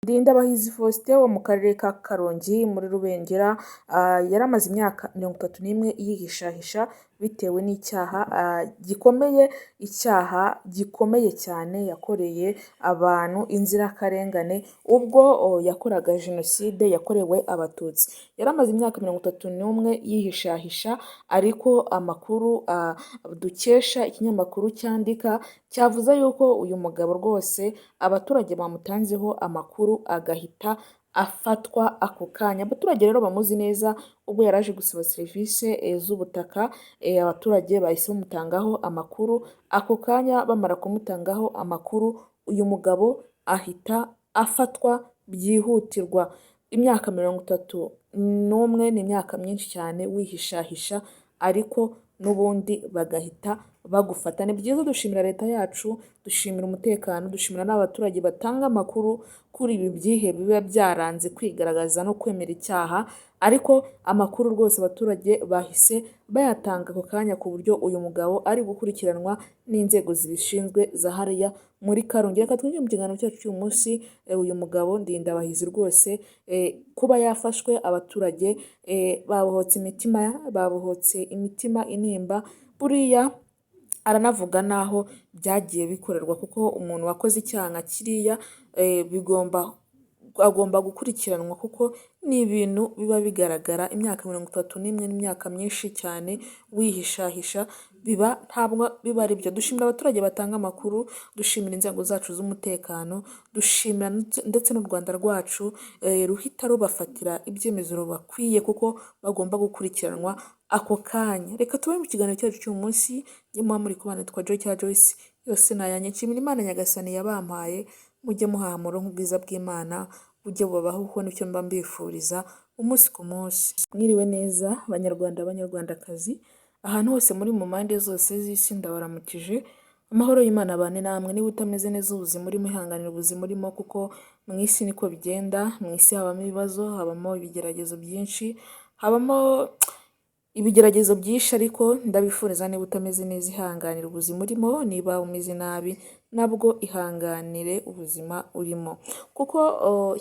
Ndindabahizi Faustin wo mu karere ka Karongi muri Rubengera, yari amaze imyaka 31 yihishahisha bitewe n'icyaha gikomeye, icyaha gikomeye cyane yakoreye abantu inzirakarengane ubwo yakoraga jenoside yakorewe abatutsi. Yari amaze imyaka 31 yihishahisha, ariko amakuru dukesha ikinyamakuru cyandika cyavuze yuko uyu mugabo rwose abaturage bamutanzeho amakuru agahita afatwa ako kanya. Abaturage rero bamuzi neza, ubwo yaraje gusaba serivisi z'ubutaka, abaturage bahise bamutangaho amakuru ako kanya. Bamara kumutangaho amakuru, uyu mugabo ahita afatwa byihutirwa. Imyaka 31 ni imyaka myinshi cyane wihishahisha, ariko n'ubundi bagahita bagufata. Ni byiza dushimira leta yacu, dushimira umutekano, dushimira n'abaturage batanga amakuru kuri ibi byihe biba byaranze kwigaragaza no kwemera icyaha, ariko amakuru rwose abaturage bahise bayatanga ako kanya, ku buryo uyu mugabo ari gukurikiranwa n'inzego zibishinzwe za hariya muri Karongi. Reka twinjire mu kiganiro cyacu cy'uyu munsi. Uyu mugabo Ndindabahizi rwose kuba yafashwe, abaturage babohotse imitima intimba. Buriya aranavuga naho byagiye bikorerwa, kuko umuntu wakoze icyaha nka kiriya agomba gukurikiranwa, kuko ni ibintu biba bigaragara. Imyaka 31 n'imyaka myinshi cyane wihishahisha, ntabwo biba ari byo. Dushimira abaturage batanga amakuru, dushimira inzego zacu z'umutekano, dushimira ndetse n'u Rwanda rwacu ruhita rubafatira ibyemezo bakwiye, kuko bagomba gukurikiranwa ako kanya. Reka tube mu kiganiro cyacu cy'uyu munsi, nyuma muri kubana twa Joyce, yose nayanye. Nshimira Imana Nyagasani yabampaye, mujye muhamura nk'ubwiza bw'Imana bujye bubaho, kuko nicyo mba mbifuriza umunsi ku munsi. Mwiriwe neza Banyarwanda, Banyarwandakazi, ahantu hose muri mu mpande zose z'isi ndabaramukije. Amahoro y'Imana abane namwe. Niba utameze neza ubuzima urimo, ihanganira ubuzima urimo, kuko mu isi niko bigenda. Mu isi habamo ibibazo, habamo ibigeragezo byinshi, habamo ibigeragezo byinshi, ariko ndabifuriza niba utameze neza ihanganira ubuzima urimo, niba umeze nabi nabwo ihanganire ubuzima urimo, kuko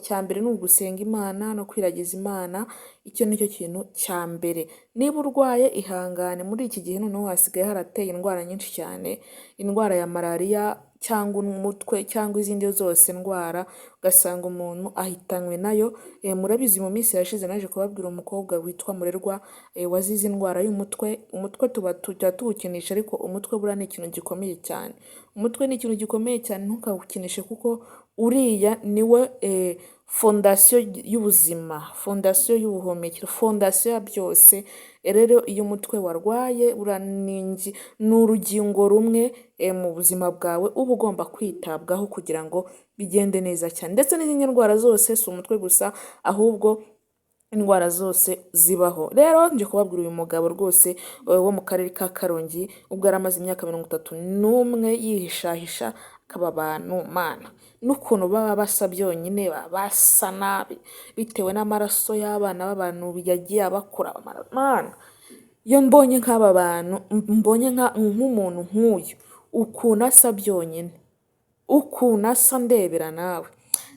cya mbere ni ugusenga Imana no kwiragiza Imana. Icyo nicyo kintu cya mbere. Niba urwaye ihangane, muri iki gihe noneho hasigaye harateye indwara nyinshi cyane, indwara ya malariya cyangwa umutwe cyangwa izindi zose ndwara, ugasanga umuntu ahitanywe nayo. Murabizi mu minsi yashize naje kubabwira umukobwa witwa Murerwa wazize indwara y'umutwe. Umutwe tujya tuwukinisha, ariko umutwe buriya ni ikintu gikomeye cyane. Umutwe ni ikintu gikomeye cyane, ntukawukinishe, kuko uriya niwe fondasiyo y'ubuzima, fondasiyo y'ubuhumekero, fondasiyo ya byose. Rero iyo umutwe warwaye, ni urugingo rumwe mu buzima bwawe uba ugomba kwitabwaho kugira ngo bigende neza cyane. Ndetse n'izindi ndwara zose, si umutwe gusa, ahubwo indwara zose zibaho. Rero nje kubabwira uyu mugabo rwose wo mu karere ka Karongi, ubwo yari amaze imyaka 31 yihishahisha, akaba abantu mana n'ukuntu baba basa byonyine, basa nabi bitewe n'amaraso y'abana b'abantu yagiye abakura. Mana, iyo mbonye nk'aba bantu, mbonye nk'umuntu nk'uyu, ukuntu asa byonyine, ukuntu asa ndebera nawe.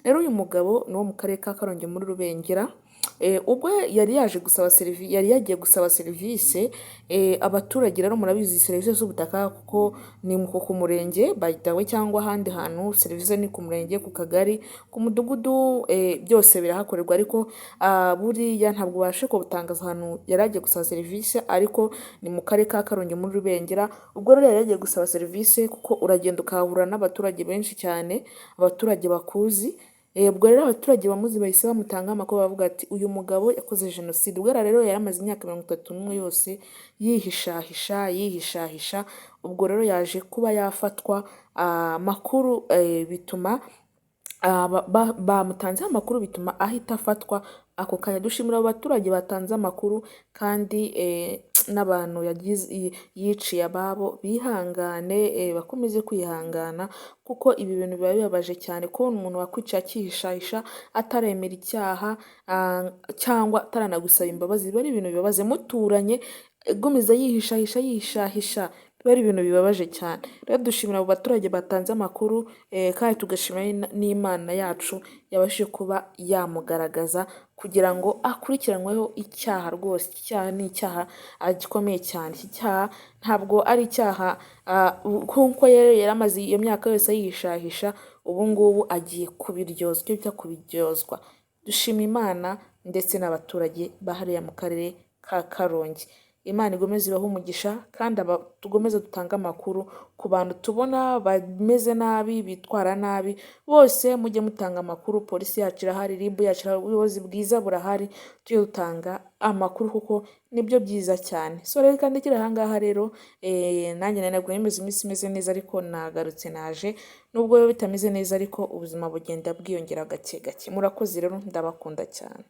Rero uyu mugabo ni wo mu karere ka Karongi muri Rubengera. Ubwo yari yagiye gusaba serivisi. Abaturage rero murabizi serivisi z'ubutaka, kuko ni ku murenge bayitawe, cyangwa ahandi hantu serivisi ni ku murenge, ku kagari, ku mudugudu, byose birahakorerwa. Ariko buriya ntabwo babashe kubutangaza ahantu yari agiye gusaba serivisi, ariko ni mu karere ka Karongi muri Rubengera. Ubwo rero yari yagiye gusaba serivisi, kuko uragenda ukahahura n'abaturage benshi cyane, abaturage bakuzi. Ubwo rero abaturage bamuzi bahise bamutanga amakuru, bavuga ati uyu mugabo yakoze jenoside. Ubwo rero yari amaze imyaka 31 yose yihishahisha. Ubwo rero yaje kuba yafatwa, amakuru bituma bamutanze amakuru, bituma ahita afatwa ako kanya. Dushimira abo baturage batanze amakuru, kandi n'abantu yiciye ababo bihangane, bakomeze kwihangana, kuko ibi bintu biba bibabaje cyane, kubona umuntu wakwica akihishahisha ataremera icyaha, cyangwa ataranagusaba imbabazi. Biba ari ibintu bibabaze. Muturanye gomeza yihishahisha biba ari ibintu bibabaje cyane. Rero dushimira abo baturage batanze amakuru kandi tugashimira n'Imana yacu yabashije kuba yamugaragaza kugira ngo akurikiranweho icyaha rwose. Iki cyaha ni icyaha gikomeye cyane. Iki cyaha ntabwo ari icyaha nk'uko yari amaze iyo myaka yose yihishahisha, ubu ngubu agiye kubiryozwa, icyo bita kubiryozwa. Dushima Imana ndetse n'abaturage bahariya mu karere ka Karongi. Imana igomeze ibahe umugisha kandi tugomeze dutange amakuru ku bantu tubona bameze nabi, bitwara nabi, bose mujye mutanga amakuru. Polisi yacu irahari, RIB yacu irahari, ubuyobozi bwiza burahari, tujye dutanga amakuru kuko nibyo byiza cyane. So rero kandi kiri aha ngaha rero nanjye ntabwo nimeze iminsi imeze neza ariko nagarutse naje, nubwo biba bitameze neza ariko ubuzima bugenda bwiyongera gake gake. Murakoze rero, ndabakunda cyane.